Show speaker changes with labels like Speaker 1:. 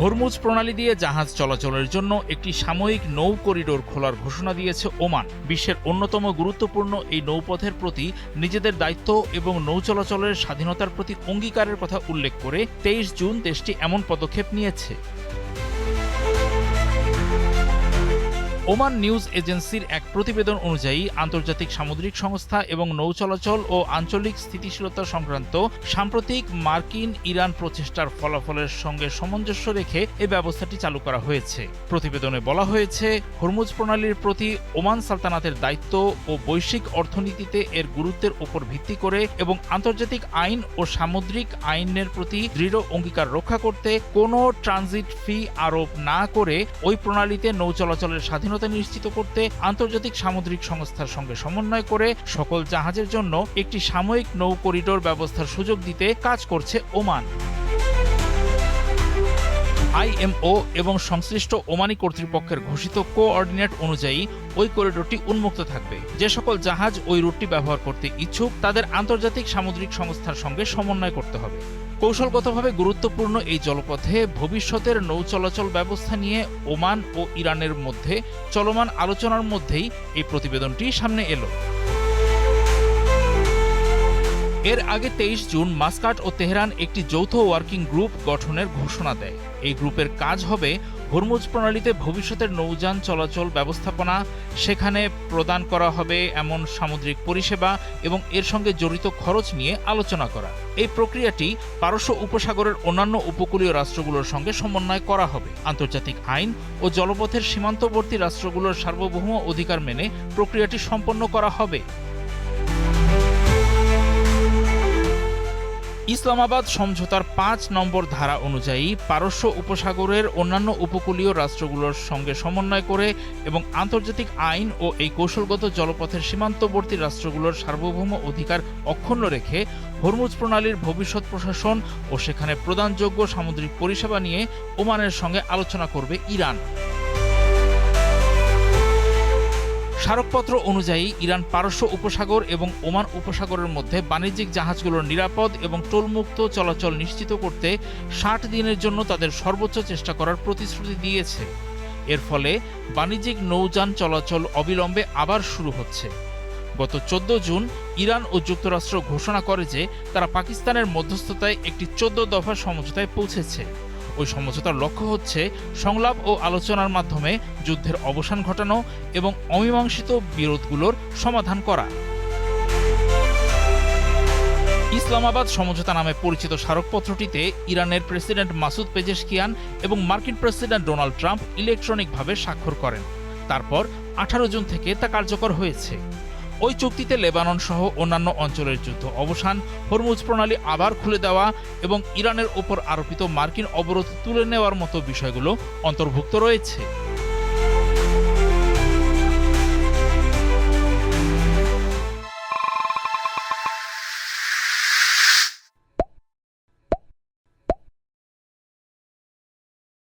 Speaker 1: Hormuz প্রণালী দিয়ে জাহাজ চলাচলের জন্য একটি সাময়িক নৌ করিডোর খোলার ঘোষণা দিয়েছে ওমান। বিশ্বের অন্যতম গুরুত্বপূর্ণ এই নৌপথের প্রতি নিজেদের দায়িত্ব এবং নৌ চলাচলের স্বাধীনতার প্রতি অঙ্গীকারের কথা উল্লেখ করে 23 জুন দেশটি এমন পদক্ষেপ নিয়েছে। ওমান নিউজ এজেন্সির এক প্রতিবেদন অনুযায়ী আন্তর্জাতিক সামুদ্রিক সংস্থা এবং নৌ চলাচল ও আঞ্চলিক স্থিতিশীলতা সংক্রান্ত সাম্প্রতিক মার্কিন ইরান প্রচেষ্টার ফলাফলের সঙ্গে সামঞ্জস্য রেখে এই ব্যবস্থাটি চালু করা হয়েছে। প্রতিবেদনে বলা হয়েছে, হরমুজ প্রণালীর প্রতি ওমান সালতানাতের দায়িত্ব ও বৈশ্বিক অর্থনীতিতে এর গুরুত্বের উপর ভিত্তি করে এবং আন্তর্জাতিক আইন ও সামুদ্রিক আইনের প্রতি দৃঢ় অঙ্গীকার রক্ষা করতে কোনো ট্রানজিট ফি আরোপ না করে ওই প্রণালীতে নৌ চলাচলের স্বাধীনতা নিশ্চিত করতে আন্তর্জাতিক সামুদ্রিক সংস্থার সঙ্গে সমন্বয় করে সকল জাহাজের জন্য একটি সাময়িক নৌ করিডোর ব্যবস্থার সুযোগ দিতে কাজ করছে ওমান। আইএমও এবং সংশ্লিষ্ট ওমানি কর্তৃপক্ষের ঘোষিত কোঅর্ডিনেট অনুযায়ী ওই করিডোরটি উন্মুক্ত থাকবে। যে সকল জাহাজ ওই রুটটি ব্যবহার করতে ইচ্ছুক তাদের আন্তর্জাতিক সামুদ্রিক সংস্থার সঙ্গে সমন্বয় করতে হবে। কৌশলগতভাবে গুরুত্বপূর্ণ এই জলপথে ভবিষ্যতের নৌ চলাচল ব্যবস্থা নিয়ে ওমান ও ইরানের মধ্যে চলমান আলোচনার মধ্যেই এই প্রতিবেদনটি সামনে এলো। এর আগে 23 জুন মাস্কাট ও তেহরান একটি যৌথ ওয়ার্কিং গ্রুপ গঠনের ঘোষণা দেয়। এই গ্রুপের কাজ হবে হরমুজ প্রণালীতে ভবিষ্যতের নৌযান চলাচল ব্যবস্থাপনা, সেখানে প্রদান করা হবে এমন সামুদ্রিক পরিষেবা এবং এর সঙ্গে জড়িত খরচ নিয়ে আলোচনা করা। এই প্রক্রিয়াটি পারস্য উপসাগরের অন্যান্য উপকূলীয় রাষ্ট্রগুলোর সঙ্গে সমন্বয় করা হবে। আন্তর্জাতিক আইন ও জলপথের সীমান্তবর্তী রাষ্ট্রগুলোর সার্বভৌম অধিকার মেনে প্রক্রিয়াটি সম্পন্ন করা হবে। ইসলামাবাদ সমঝোতার 5 নম্বর ধারা অনুযায়ী পারস্য উপসাগরের অন্যান্য উপকূলীয় রাষ্ট্রগুলোর সঙ্গে সমন্বয় করে এবং আন্তর্জাতিক আইন ও এই কৌশলগত জলপথের সীমান্তবর্তী রাষ্ট্রগুলোর সার্বভৌম অধিকার অক্ষুণ্ণ রেখে হরমুজ প্রণালীর ভবিষ্যৎ প্রশাসন ও সেখানে প্রদানযোগ্য সামুদ্রিক পরিষেবা নিয়ে ওমানের সঙ্গে আলোচনা করবে ইরান। স্মারকপত্র অনুযায়ী ইরান পারস্য উপসাগর এবং ওমান উপসাগরের মধ্যে বাণিজ্যিক জাহাজগুলোর নিরাপদ এবং টোলমুক্ত চলাচল নিশ্চিত করতে 60 দিনের জন্য তাদের সর্বোচ্চ চেষ্টা করার প্রতিশ্রুতি দিয়েছে। এর ফলে বাণিজ্যিক নৌযান চলাচল অবিলম্বে আবার শুরু হচ্ছে। গত 14 জুন ইরান ও যুক্তরাষ্ট্র ঘোষণা করে যে তারা পাকিস্তানের মধ্যস্থতায় একটি 14 দফা সমঝোতায় পৌঁছেছে। ওই সমঝোতার লক্ষ্য হচ্ছে সংলাপ ও আলোচনার মাধ্যমে যুদ্ধের অবসান ঘটানো এবং অমীমাংসিত বিরোধগুলোর সমাধান করা। ইসলামাবাদ সমঝোতা নামে পরিচিত স্মারকপত্রটিতে ইরানের প্রেসিডেন্ট মাসুদ পেজেশকিয়ান এবং মার্কিন প্রেসিডেন্ট ডোনাল্ড ট্রাম্প ইলেকট্রনিকভাবে স্বাক্ষর করেন। তারপর 18 জুন থেকে তা কার্যকর হয়েছে। ওই চুক্তিতে লেবানন সহ অন্যান্য অঞ্চলের যুদ্ধ অবসান, হরমুজ প্রণালী আবার খুলে দেওয়া এবং ইরানের ওপর আরোপিত মার্কিন অবরোধ তুলে নেওয়ার মতো বিষয়গুলো অন্তর্ভুক্ত রয়েছে।